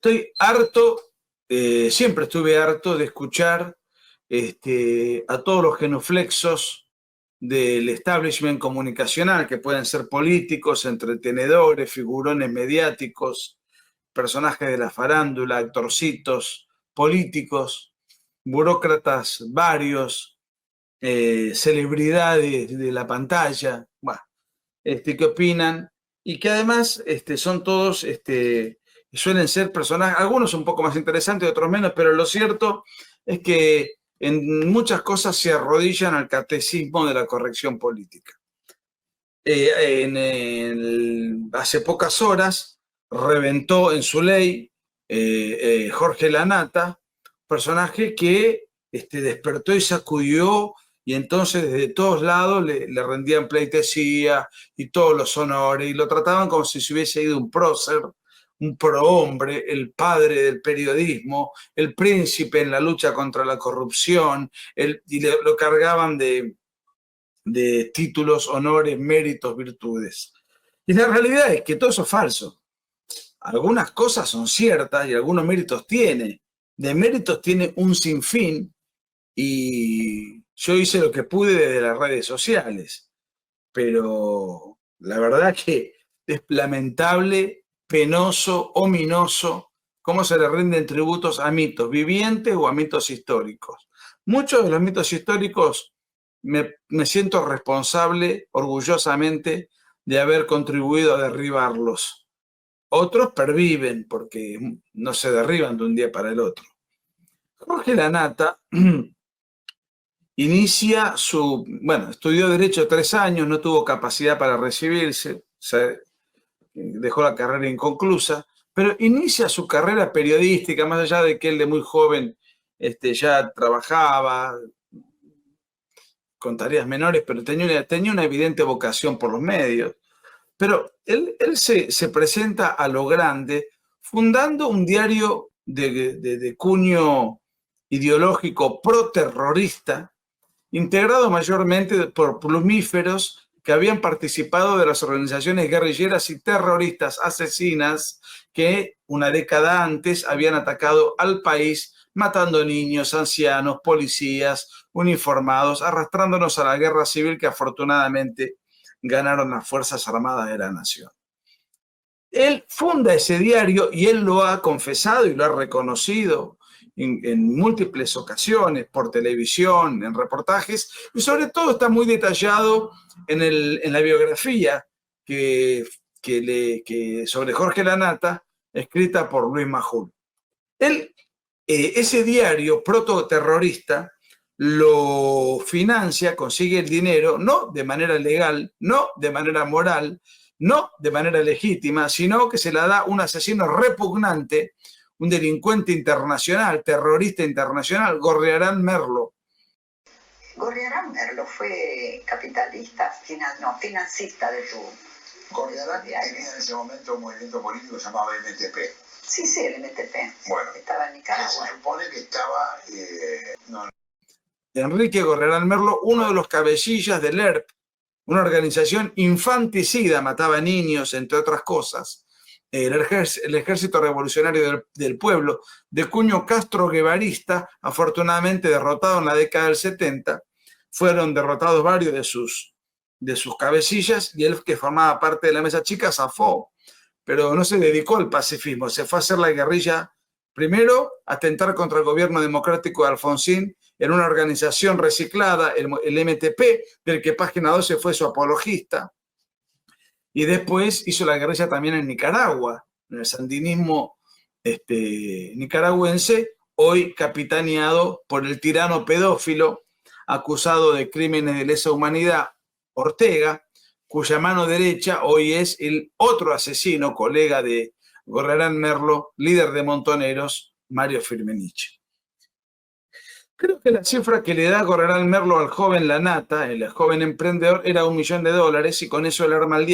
Estoy harto, siempre estuve harto de escuchar a todos los genuflexos del establishment comunicacional, que pueden ser políticos, entretenedores, figurones mediáticos, personajes de la farándula, actorcitos, políticos, burócratas varios, celebridades de la pantalla, bueno, que opinan y que además son todos, suelen ser personajes, algunos un poco más interesantes, otros menos, pero lo cierto es que en muchas cosas se arrodillan al catecismo de la corrección política. Hace pocas horas reventó en su ley Jorge Lanata, personaje que despertó y sacudió, y entonces desde todos lados le rendían pleitesía y todos los honores, y lo trataban como si se hubiese ido un prócer, un prohombre, el padre del periodismo, el príncipe en la lucha contra la corrupción, y lo cargaban de títulos, honores, méritos, virtudes. Y la realidad es que todo eso es falso. Algunas cosas son ciertas y algunos méritos tiene. De méritos tiene un sinfín, y yo hice lo que pude desde las redes sociales. Pero la verdad que es lamentable, penoso, ominoso, cómo se le rinden tributos a mitos vivientes o a mitos históricos. Muchos de los mitos históricos me siento responsable, orgullosamente, de haber contribuido a derribarlos. Otros perviven porque no se derriban de un día para el otro. Jorge Lanata inicia estudió Derecho 3 años, no tuvo capacidad para recibirse, dejó la carrera inconclusa, pero inicia su carrera periodística, más allá de que él de muy joven ya trabajaba con tareas menores, pero tenía una evidente vocación por los medios. Pero él se presenta a lo grande fundando un diario de cuño ideológico pro-terrorista, integrado mayormente por plumíferos que habían participado de las organizaciones guerrilleras y terroristas asesinas que una década antes habían atacado al país, matando niños, ancianos, policías, uniformados, arrastrándonos a la guerra civil que afortunadamente ganaron las Fuerzas Armadas de la Nación. Él funda ese diario y él lo ha confesado y lo ha reconocido en múltiples ocasiones, por televisión, en reportajes, y sobre todo está muy detallado en la biografía sobre Jorge Lanata, escrita por Luis Majul. Él, ese diario prototerrorista lo financia, consigue el dinero, no de manera legal, no de manera moral, no de manera legítima, sino que se la da un asesino repugnante, un delincuente internacional, terrorista internacional, Gorriarán Merlo. Gorriarán Merlo fue capitalista, financista de tu... Gorriarán tenía en ese momento un movimiento político que se llamaba MTP. Sí, el MTP. Bueno, estaba en Nicaragua. Se supone que estaba... Enrique Gorriarán Merlo, uno de los cabecillas del ERP, una organización infanticida, mataba niños, entre otras cosas. El Ejército Revolucionario del Pueblo, de cuño castro-guevarista, afortunadamente derrotado en la década del 70, fueron derrotados varios de sus cabecillas, y él, que formaba parte de la mesa chica, zafó, pero no se dedicó al pacifismo, se fue a hacer la guerrilla, primero a atentar contra el gobierno democrático de Alfonsín en una organización reciclada, el MTP, del que Página 12 fue su apologista, y después hizo la guerrilla también en Nicaragua, en el sandinismo nicaragüense, hoy capitaneado por el tirano pedófilo acusado de crímenes de lesa humanidad, Ortega, cuya mano derecha hoy es el otro asesino, colega de Gorriarán Merlo, líder de Montoneros, Mario Firmenich. Creo que la cifra que le da Gorriarán Merlo al joven Lanata, el joven emprendedor, era $1 millón, y con eso él arma el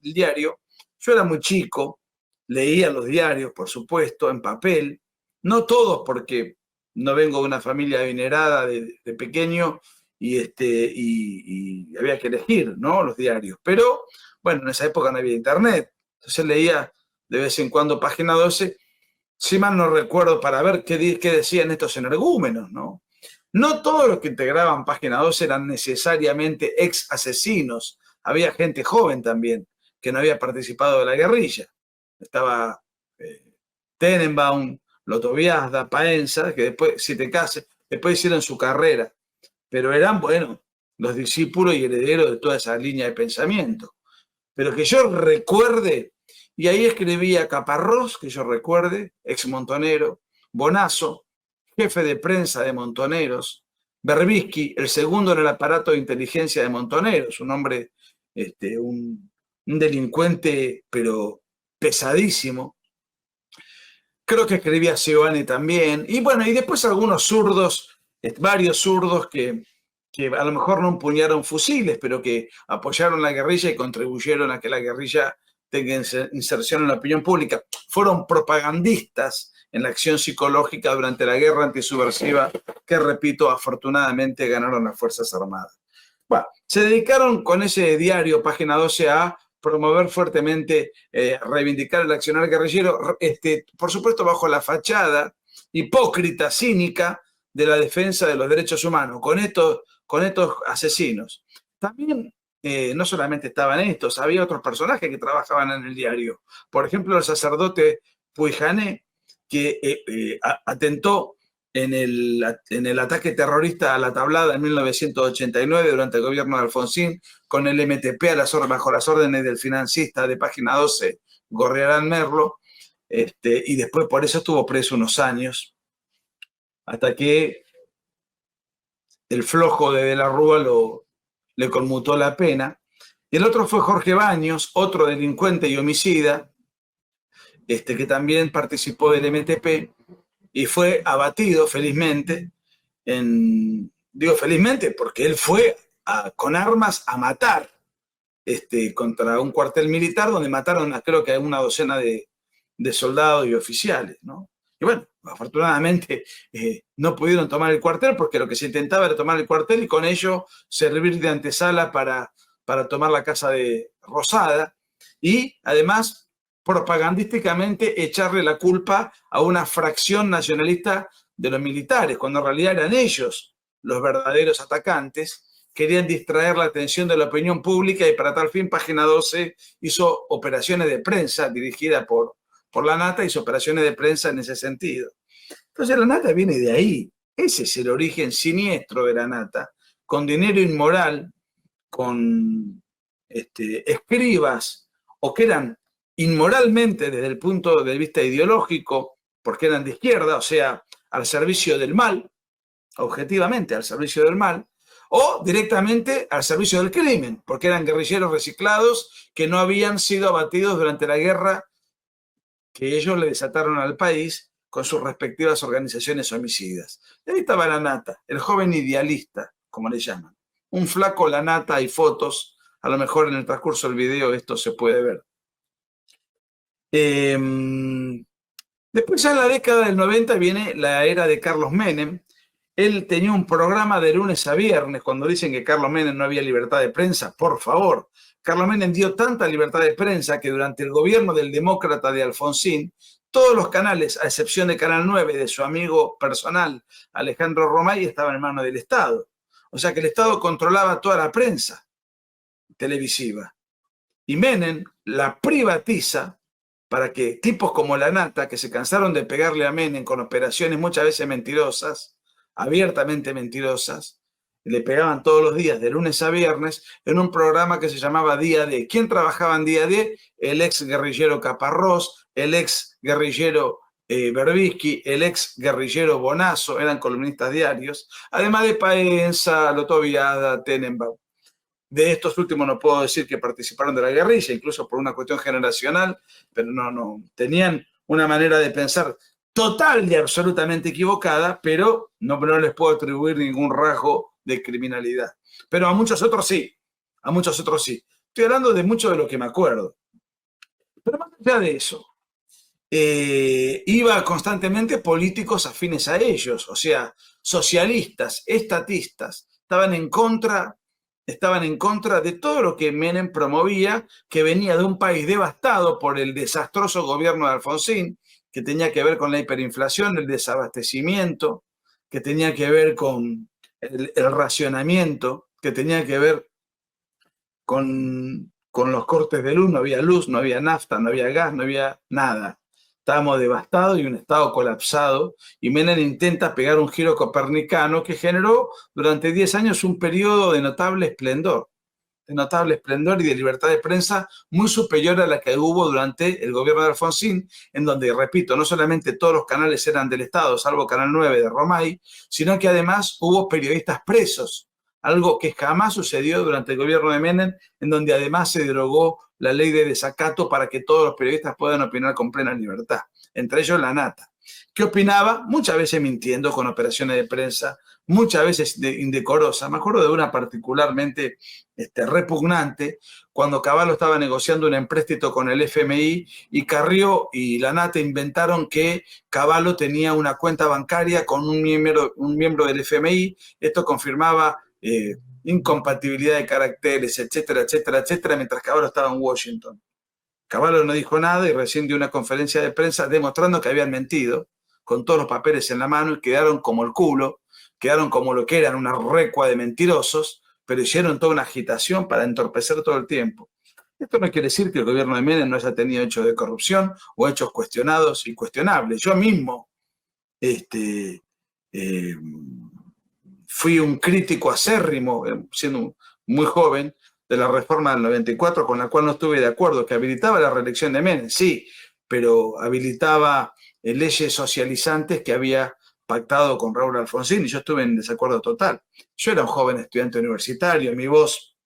diario. Yo era muy chico, leía los diarios, por supuesto, en papel, no todos, porque no vengo de una familia adinerada de pequeño, y había que elegir, ¿no?, los diarios. Pero, bueno, en esa época no había internet, entonces leía de vez en cuando Página 12, si mal no recuerdo, para ver qué decían estos energúmenos, ¿no? No todos los que integraban Página 12 eran necesariamente ex asesinos. Había gente joven también que no había participado de la guerrilla. Estaba Tenenbaum, Lotoviazda, Paenza, que después, si te cases, después hicieron su carrera. Pero eran, bueno, los discípulos y herederos de toda esa línea de pensamiento. Pero que yo recuerde, y ahí escribía Caparrós, que yo recuerde, ex montonero, Bonazo, jefe de prensa de Montoneros, Berbisky, el segundo en el aparato de inteligencia de Montoneros, un hombre, un delincuente, pero pesadísimo. Creo que escribía Giovanni también. Y bueno, y después algunos zurdos, varios zurdos que a lo mejor no empuñaron fusiles, pero que apoyaron la guerrilla y contribuyeron a que la guerrilla tenga inserción en la opinión pública. Fueron propagandistas en la acción psicológica durante la guerra antisubversiva que, repito, afortunadamente ganaron las Fuerzas Armadas. Bueno, se dedicaron con ese diario, Página 12, a promover fuertemente, reivindicar el accionar guerrillero, por supuesto bajo la fachada hipócrita, cínica, de la defensa de los derechos humanos, con estos asesinos. También no solamente estaban estos, había otros personajes que trabajaban en el diario. Por ejemplo, el sacerdote Puijané, que atentó en el ataque terrorista a la Tablada en 1989 durante el gobierno de Alfonsín, con el MTP bajo las órdenes del financista de Página 12, Gorriarán Merlo, y después por eso estuvo preso unos años, hasta que el flojo de la Rúa le conmutó la pena. Y el otro fue Jorge Baños, otro delincuente y homicida, que también participó del MTP y fue abatido felizmente, digo felizmente porque él fue con armas a matar contra un cuartel militar donde mataron creo que a una docena de soldados y oficiales, ¿no? Y bueno, afortunadamente no pudieron tomar el cuartel porque lo que se intentaba era tomar el cuartel y con ello servir de antesala para tomar la casa de Rosada y además propagandísticamente echarle la culpa a una fracción nacionalista de los militares, cuando en realidad eran ellos los verdaderos atacantes. Querían distraer la atención de la opinión pública y para tal fin Página 12 hizo operaciones de prensa dirigida por la Nata, hizo operaciones de prensa en ese sentido. Entonces la Nata viene de ahí. Ese es el origen siniestro de la Nata, con dinero inmoral, con escribas, o que eran inmoralmente desde el punto de vista ideológico, porque eran de izquierda, o sea, al servicio del mal, objetivamente al servicio del mal, o directamente al servicio del crimen, porque eran guerrilleros reciclados que no habían sido abatidos durante la guerra que ellos le desataron al país con sus respectivas organizaciones homicidas. Y ahí estaba la Nata, el joven idealista, como le llaman. Un flaco la Nata, hay fotos, a lo mejor en el transcurso del video esto se puede ver. Después ya en la década del 90 viene la era de Carlos Menem. Él tenía un programa de lunes a viernes. Cuando dicen que Carlos Menem no había libertad de prensa, por favor, Carlos Menem dio tanta libertad de prensa que durante el gobierno del demócrata de Alfonsín, todos los canales, a excepción de Canal 9 de su amigo personal Alejandro Romay, estaban en manos del Estado. O sea que el Estado controlaba toda la prensa televisiva. Y Menem la privatiza para que tipos como la Nata, que se cansaron de pegarle a Menem con operaciones muchas veces mentirosas, abiertamente mentirosas, le pegaban todos los días, de lunes a viernes, en un programa que se llamaba Día D. ¿Quién trabajaba en Día D? El ex guerrillero Caparrós, el ex guerrillero Berbisky, el ex guerrillero Bonazo, eran columnistas diarios, además de Paenza, Lotoviazda, Tenenbaum. De estos últimos no puedo decir que participaron de la guerrilla, incluso por una cuestión generacional, pero no, tenían una manera de pensar total y absolutamente equivocada, pero no les puedo atribuir ningún rasgo de criminalidad. Pero a muchos otros sí, a muchos otros sí. Estoy hablando de mucho de lo que me acuerdo. Pero más allá de eso, iba constantemente políticos afines a ellos, o sea, socialistas, estatistas, estaban en contra de todo lo que Menem promovía, que venía de un país devastado por el desastroso gobierno de Alfonsín, que tenía que ver con la hiperinflación, el desabastecimiento, que tenía que ver con el racionamiento, que tenía que ver con los cortes de luz. No había luz, no había nafta, no había gas, no había nada. Estábamos devastados y un Estado colapsado, y Menem intenta pegar un giro copernicano que generó durante 10 años un periodo de notable esplendor y de libertad de prensa muy superior a la que hubo durante el gobierno de Alfonsín, en donde, repito, no solamente todos los canales eran del Estado, salvo Canal 9 de Romay, sino que además hubo periodistas presos, algo que jamás sucedió durante el gobierno de Menem, en donde además se derogó la ley de desacato para que todos los periodistas puedan opinar con plena libertad, entre ellos La Nata, que opinaba muchas veces mintiendo con operaciones de prensa, muchas veces indecorosa. Me acuerdo de una particularmente repugnante, cuando Cavallo estaba negociando un empréstito con el FMI y Carrió y La Nata inventaron que Cavallo tenía una cuenta bancaria con un miembro del FMI. Esto confirmaba incompatibilidad de caracteres, etcétera, etcétera, etcétera, mientras Cavallo estaba en Washington. Cavallo no dijo nada y recién dio una conferencia de prensa demostrando que habían mentido, con todos los papeles en la mano, y quedaron como el culo, quedaron como lo que eran, una recua de mentirosos, pero hicieron toda una agitación para entorpecer todo el tiempo. Esto no quiere decir que el gobierno de Menem no haya tenido hechos de corrupción o hechos cuestionados y cuestionables. Yo mismo fui un crítico acérrimo, siendo muy joven, de la reforma del 94, con la cual no estuve de acuerdo, que habilitaba la reelección de Menem, sí, pero habilitaba leyes socializantes que había pactado con Raúl Alfonsín, y yo estuve en desacuerdo total. Yo era un joven estudiante universitario, mi voz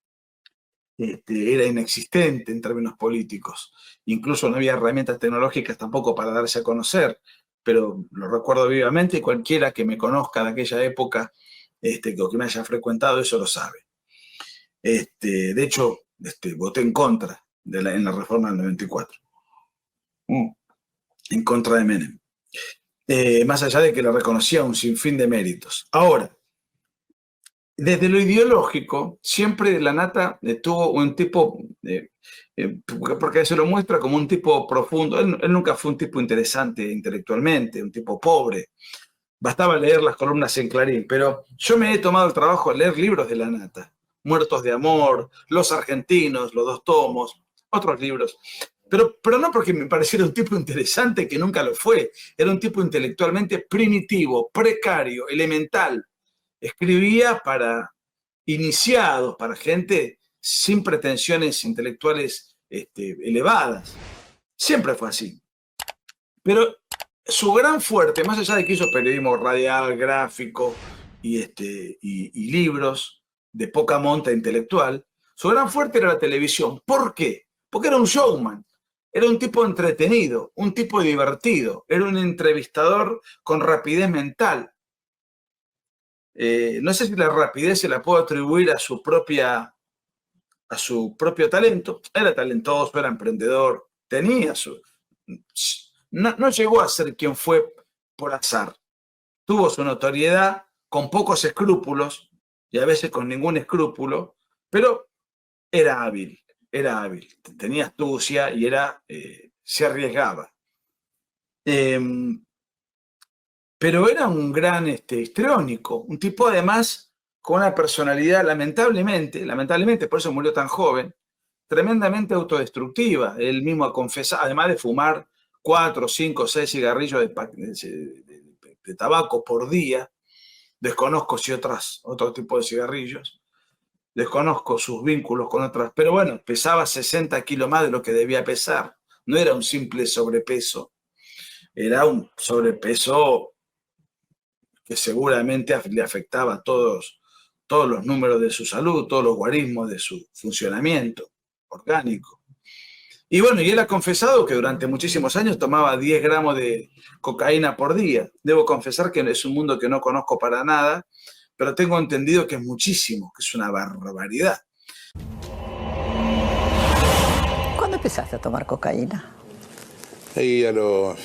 era inexistente en términos políticos, incluso no había herramientas tecnológicas tampoco para darse a conocer, pero lo recuerdo vivamente, y cualquiera que me conozca de aquella época, o que me haya frecuentado, eso lo sabe. De hecho, voté en contra en la reforma del 94, en contra de Menem. Más allá de que le reconocía un sinfín de méritos. Ahora, desde lo ideológico, siempre La Nata tuvo un tipo, porque se lo muestra como un tipo profundo. Él nunca fue un tipo interesante intelectualmente, un tipo pobre. Bastaba leer las columnas en Clarín, pero yo me he tomado el trabajo de leer libros de La Nata. Muertos de Amor, Los Argentinos, los 2 tomos, otros libros. Pero no porque me pareciera un tipo interesante, que nunca lo fue. Era un tipo intelectualmente primitivo, precario, elemental. Escribía para iniciados, para gente sin pretensiones intelectuales elevadas. Siempre fue así. Pero su gran fuerte, más allá de que hizo periodismo radial, gráfico y libros de poca monta intelectual, su gran fuerte era la televisión. ¿Por qué? Porque era un showman, era un tipo entretenido, un tipo divertido, era un entrevistador con rapidez mental. No sé si la rapidez se la puedo atribuir a su propio talento. Era talentoso, era emprendedor, tenía su... No llegó a ser quien fue por azar. Tuvo su notoriedad con pocos escrúpulos, y a veces con ningún escrúpulo, pero era hábil, tenía astucia y se arriesgaba. Pero era un gran histriónico, un tipo además con una personalidad lamentablemente, por eso murió tan joven, tremendamente autodestructiva. Él mismo ha confesado, además de fumar 4, 5, 6 cigarrillos de tabaco por día, desconozco si otro tipo de cigarrillos, desconozco sus vínculos con otras, pero bueno, pesaba 60 kilos más de lo que debía pesar. No era un simple sobrepeso, era un sobrepeso que seguramente le afectaba a todos los números de su salud, todos los guarismos de su funcionamiento orgánico. Y bueno, y él ha confesado que durante muchísimos años tomaba 10 gramos de cocaína por día. Debo confesar que es un mundo que no conozco para nada, pero tengo entendido que es muchísimo, que es una barbaridad. ¿Cuándo empezaste a tomar cocaína? Ahí a los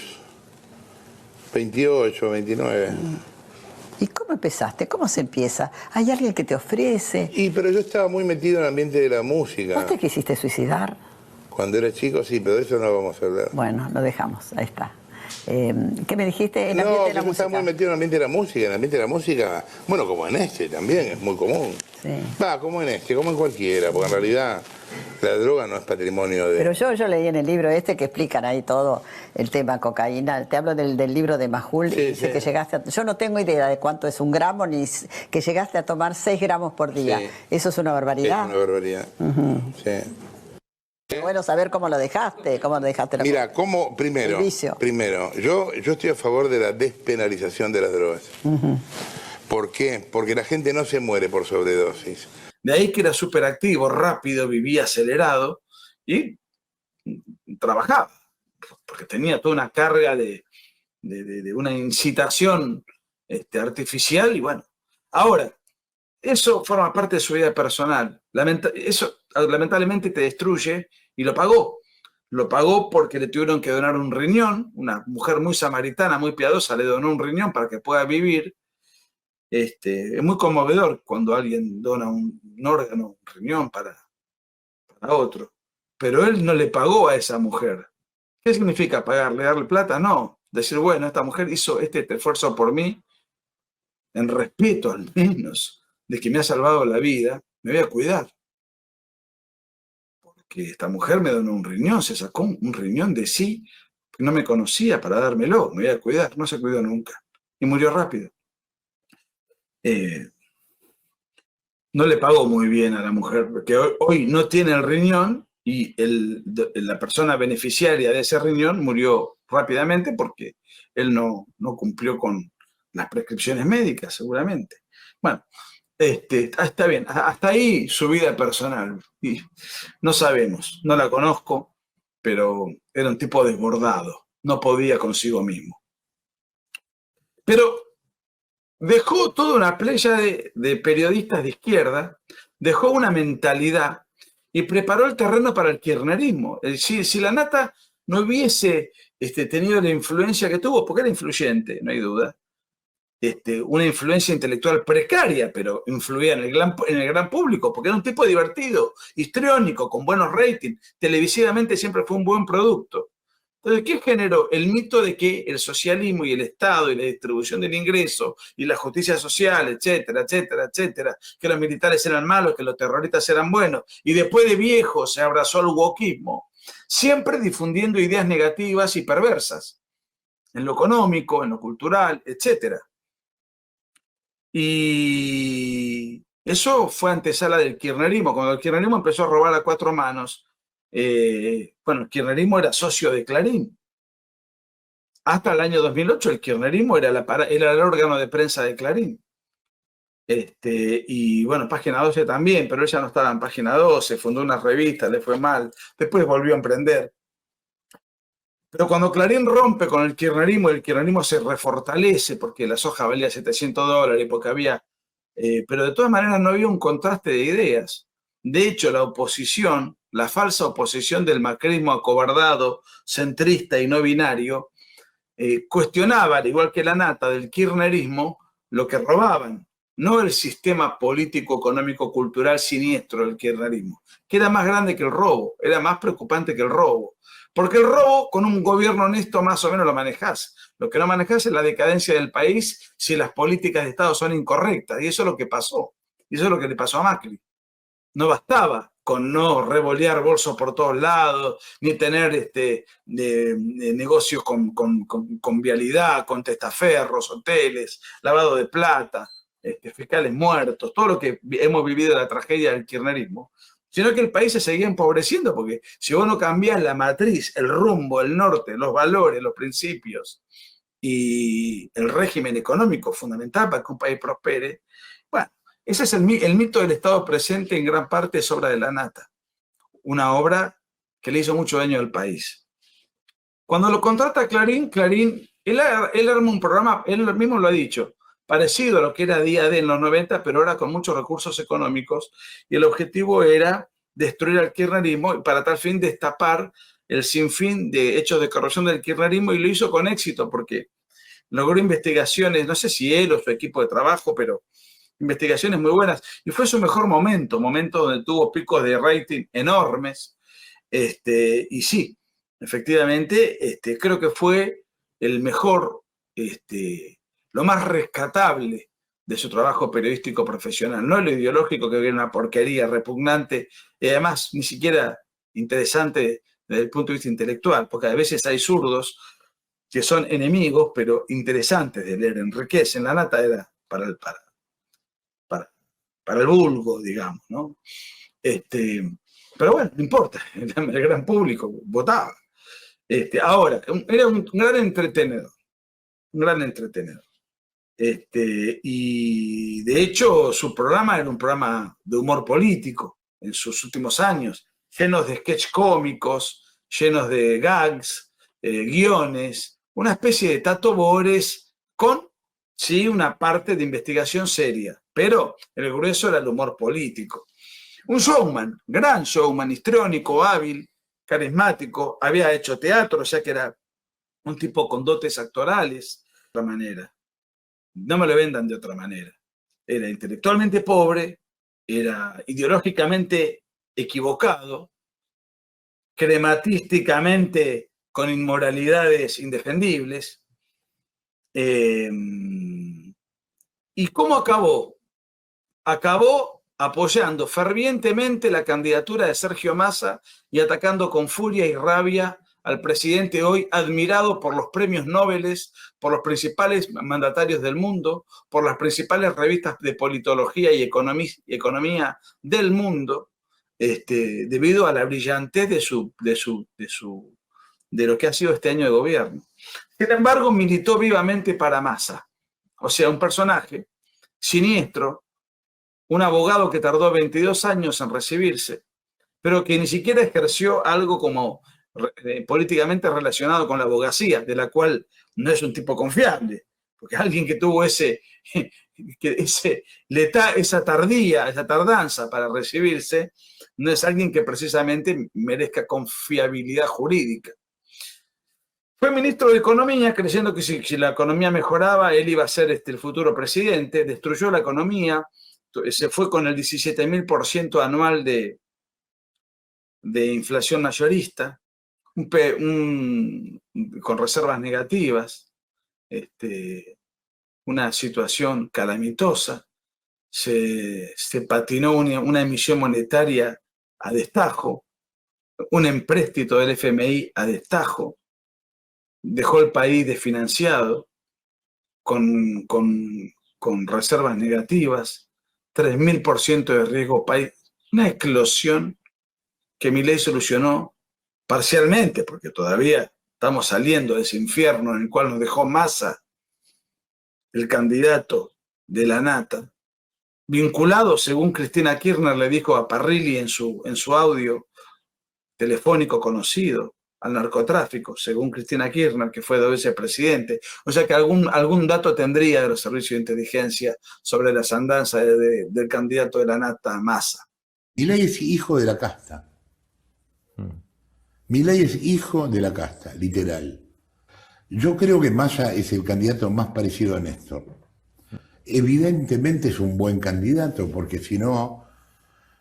28, 29. ¿Y cómo empezaste? ¿Cómo se empieza? ¿Hay alguien que te ofrece? Pero yo estaba muy metido en el ambiente de la música. ¿Vos te quisiste suicidar? Cuando era chico, sí, pero de eso no vamos a hablar. Bueno, lo dejamos, ahí está. ¿Qué me dijiste? El No, ambiente de que la yo estaba música. muy metido en el ambiente de la música. En el ambiente de la música, bueno, como en este también, es muy común. Sí. Va, como en este, como en cualquiera, porque en realidad la droga no es patrimonio de... Pero yo leí en el libro este que explican ahí todo el tema cocaína. Te hablo del libro de Majul, Sí, y dice sí. que llegaste a... Yo no tengo idea de cuánto es un gramo, ni que llegaste a tomar 6 gramos por día. Sí. ¿Eso es una Es barbaridad? una barbaridad. Sí. Qué bueno saber cómo lo dejaste, la Mira, primero, el vicio. yo estoy a favor de la despenalización de las drogas. ¿Por qué? Porque la gente no se muere por sobredosis. De ahí que era súper activo, rápido, vivía acelerado y trabajaba, porque tenía toda una carga de una incitación artificial y bueno. Ahora, eso forma parte de su vida personal. Eso lamentablemente te destruye y lo pagó. Lo pagó porque le tuvieron que donar un riñón. Una mujer muy samaritana, muy piadosa, le donó un riñón para que pueda vivir. Es muy conmovedor cuando alguien dona un órgano, un riñón para otro. Pero él no le pagó a esa mujer. ¿Qué significa pagarle? ¿Darle plata? No. Decir, bueno, esta mujer hizo este esfuerzo por mí, en respeto al menos de que me ha salvado la vida, me voy a cuidar. Porque esta mujer me donó un riñón, se sacó un riñón de sí, que no me conocía para dármelo, me voy a cuidar. No se cuidó nunca. Y murió rápido. No le pagó muy bien a la mujer, porque hoy no tiene el riñón y la persona beneficiaria de ese riñón murió rápidamente porque él no cumplió con las prescripciones médicas, seguramente. Bueno, está bien, hasta ahí su vida personal. Y no sabemos, no la conozco, pero era un tipo desbordado, no podía consigo mismo. Pero dejó toda una playa de periodistas de izquierda, dejó una mentalidad y preparó el terreno para el kirchnerismo. Si la Nata no hubiese tenido la influencia que tuvo, porque era influyente, no hay duda, una influencia intelectual precaria, pero influía en el gran público, porque era un tipo divertido, histriónico, con buenos ratings, televisivamente siempre fue un buen producto. Entonces, ¿qué generó? El mito de que el socialismo y el Estado y la distribución del ingreso y la justicia social, etcétera, etcétera, etcétera, que los militares eran malos, que los terroristas eran buenos, y después de viejo se abrazó el wokismo, siempre difundiendo ideas negativas y perversas, en lo económico, en lo cultural, etcétera. Y eso fue antesala del kirchnerismo. Cuando el kirchnerismo empezó a robar a 4 manos, bueno, el kirchnerismo era socio de Clarín. Hasta el año 2008 el kirchnerismo era el órgano de prensa de Clarín. Y bueno, Página 12 también, pero ella no estaba en Página 12, fundó una revista, le fue mal, después volvió a emprender. Pero cuando Clarín rompe con el kirchnerismo se refortalece porque la soja valía $700, porque había... pero de todas maneras no había un contraste de ideas. De hecho, la oposición, la falsa oposición del macrismo acobardado, centrista y no binario, cuestionaba, al igual que la Nata, del kirchnerismo, lo que robaban, no el sistema político, económico, cultural siniestro del kirchnerismo, que era más grande que el robo, era más preocupante que el robo. Porque el robo, con un gobierno honesto, más o menos lo manejás. Lo que no manejás es la decadencia del país si las políticas de Estado son incorrectas. Y eso es lo que pasó. Y eso es lo que le pasó a Macri. No bastaba con no revolear bolsos por todos lados, ni tener negocios con vialidad, con testaferros, hoteles, lavado de plata, fiscales muertos, todo lo que hemos vivido de la tragedia del kirchnerismo, sino que el país se seguía empobreciendo, porque si vos no cambiás la matriz, el rumbo, el norte, los valores, los principios y el régimen económico fundamental para que un país prospere, bueno, ese es el mito del Estado presente, en gran parte es obra de la Nata, una obra que le hizo mucho daño al país. Cuando lo contrata Clarín, él arma un programa, él mismo lo ha dicho, parecido a lo que era Día D en los 90, pero ahora con muchos recursos económicos, y el objetivo era destruir al kirchnerismo y para tal fin destapar el sinfín de hechos de corrupción del kirchnerismo, y lo hizo con éxito porque logró investigaciones, no sé si él o su equipo de trabajo, pero investigaciones muy buenas, y fue su mejor momento donde tuvo picos de rating enormes, y sí, efectivamente, creo que fue el mejor, lo más rescatable de su trabajo periodístico profesional, no lo ideológico, que viene una porquería repugnante y además ni siquiera interesante desde el punto de vista intelectual, porque a veces hay zurdos que son enemigos, pero interesantes de leer, enriquecen. La Nata era para el vulgo, digamos, ¿no? Pero bueno, no importa, el gran público votaba. Ahora, era un gran entretenedor, un gran entretenedor. Y de hecho su programa era un programa de humor político en sus últimos años, llenos de sketch cómicos, llenos de gags, guiones, una especie de Tato Bores con, sí, una parte de investigación seria, pero el grueso era el humor político. Un showman, gran showman, histriónico, hábil, carismático, había hecho teatro, o sea que era un tipo con dotes actorales, de otra manera. No me lo vendan de otra manera. Era intelectualmente pobre, era ideológicamente equivocado, crematísticamente con inmoralidades indefendibles. ¿Y cómo acabó? Acabó apoyando fervientemente la candidatura de Sergio Massa y atacando con furia y rabia al presidente hoy admirado por los premios Nobel, por los principales mandatarios del mundo, por las principales revistas de politología y economía del mundo, debido a la brillantez de lo que ha sido este año de gobierno. Sin embargo, militó vivamente para Massa, o sea, un personaje siniestro, un abogado que tardó 22 años en recibirse, pero que ni siquiera ejerció algo como políticamente relacionado con la abogacía, de la cual no es un tipo confiable, porque alguien que tuvo esa tardanza para recibirse, no es alguien que precisamente merezca confiabilidad jurídica. Fue ministro de Economía, creyendo que si la economía mejoraba, él iba a ser el futuro presidente, destruyó la economía, se fue con el 17.000% anual de inflación mayorista, con reservas negativas, una situación calamitosa, se patinó una emisión monetaria a destajo, un empréstito del FMI a destajo, dejó el país desfinanciado, con reservas negativas, 3.000% de riesgo país, una eclosión que Milei solucionó parcialmente, porque todavía estamos saliendo de ese infierno en el cual nos dejó Massa, el candidato de la Nata, vinculado, según Cristina Kirchner le dijo a Parrilli en su audio telefónico conocido, al narcotráfico, según Cristina Kirchner, que fue 2 veces presidente. O sea que algún dato tendría de los servicios de inteligencia sobre las andanzas del candidato de la Nata, Massa. Milei es hijo de la casta. Milei es hijo de la casta, literal. Yo creo que Massa es el candidato más parecido a Néstor. Evidentemente es un buen candidato, porque si no,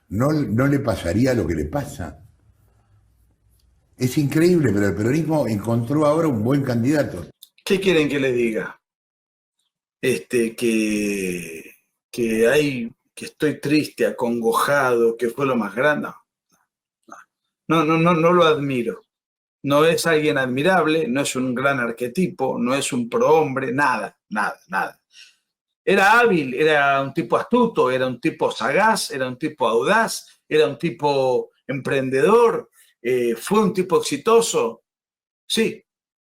no le pasaría lo que le pasa. Es increíble, pero el peronismo encontró ahora un buen candidato. ¿Qué quieren que le diga? Que estoy triste, acongojado, que fue lo más grande. No lo admiro. No es alguien admirable, no es un gran arquetipo, no es un prohombre, nada. Era hábil, era un tipo astuto, era un tipo sagaz, era un tipo audaz, era un tipo emprendedor, fue un tipo exitoso, sí.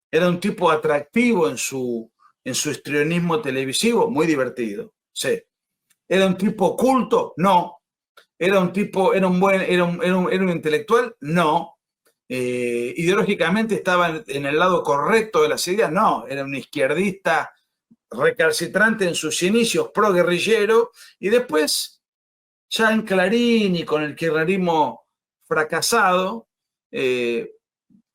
Era un tipo atractivo en su histrionismo televisivo, muy divertido, sí. ¿Era un tipo culto? No. ¿Era un intelectual? No. ¿Ideológicamente estaba en el lado correcto de las ideas? No. Era un izquierdista recalcitrante en sus inicios, pro-guerrillero, y después, ya en Clarín y con el kirchnerismo fracasado,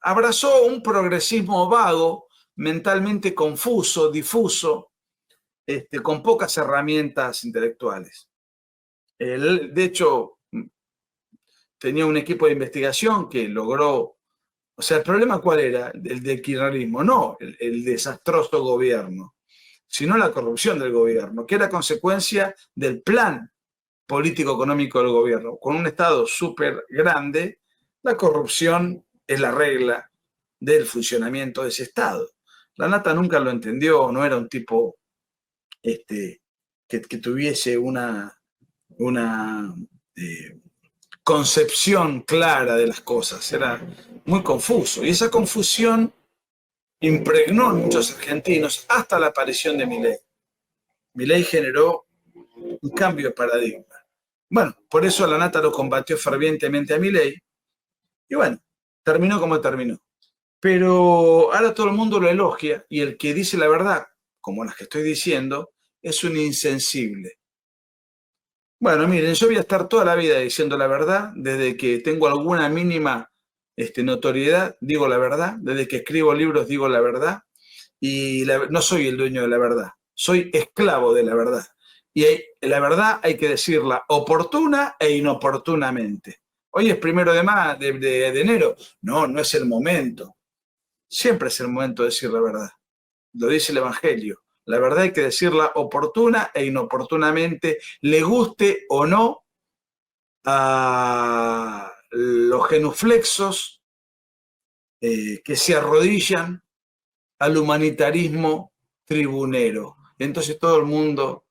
abrazó un progresismo vago, mentalmente confuso, difuso, con pocas herramientas intelectuales. Él, de hecho, tenía un equipo de investigación que logró O sea, ¿el problema cuál era? El del kirchnerismo, no el desastroso gobierno, sino la corrupción del gobierno, que era consecuencia del plan político-económico del gobierno. Con un Estado súper grande, la corrupción es la regla del funcionamiento de ese Estado. Lanata nunca lo entendió, no era un tipo que tuviese una concepción clara de las cosas, era muy confuso. Y esa confusión impregnó en muchos argentinos hasta la aparición de Milei. Milei generó un cambio de paradigma. Bueno, por eso Lanata lo combatió fervientemente a Milei, y bueno, terminó como terminó. Pero ahora todo el mundo lo elogia, y el que dice la verdad, como las que estoy diciendo, es un insensible. Bueno, miren, yo voy a estar toda la vida diciendo la verdad, desde que tengo alguna mínima notoriedad, digo la verdad, desde que escribo libros digo la verdad, y no soy el dueño de la verdad, soy esclavo de la verdad. Y la verdad hay que decirla oportuna e inoportunamente. Hoy es 1 de enero. No, no es el momento. Siempre es el momento de decir la verdad. Lo dice el Evangelio. La verdad hay que decirla oportuna e inoportunamente, le guste o no a los genuflexos que se arrodillan al humanitarismo tribunero. Entonces todo el mundo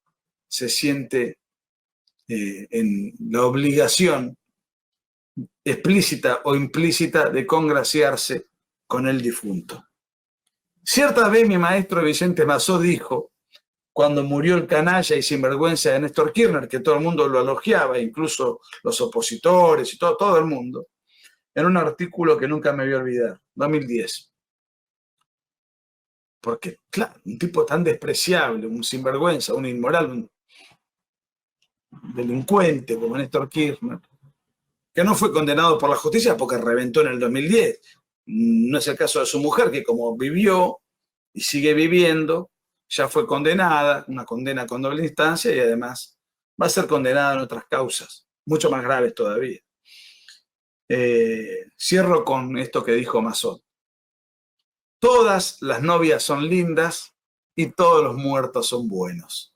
se siente en la obligación explícita o implícita de congraciarse con el difunto. Cierta vez mi maestro Vicente Massó dijo, cuando murió el canalla y sinvergüenza de Néstor Kirchner, que todo el mundo lo elogiaba, incluso los opositores y todo el mundo, en un artículo que nunca me voy a olvidar, 2010. Porque, claro, un tipo tan despreciable, un sinvergüenza, un inmoral, un delincuente como Néstor Kirchner, que no fue condenado por la justicia porque reventó en el 2010. No es el caso de su mujer, que como vivió y sigue viviendo, ya fue condenada, una condena con doble instancia, y además va a ser condenada en otras causas, mucho más graves todavía. Cierro con esto que dijo Massó. Todas las novias son lindas y todos los muertos son buenos.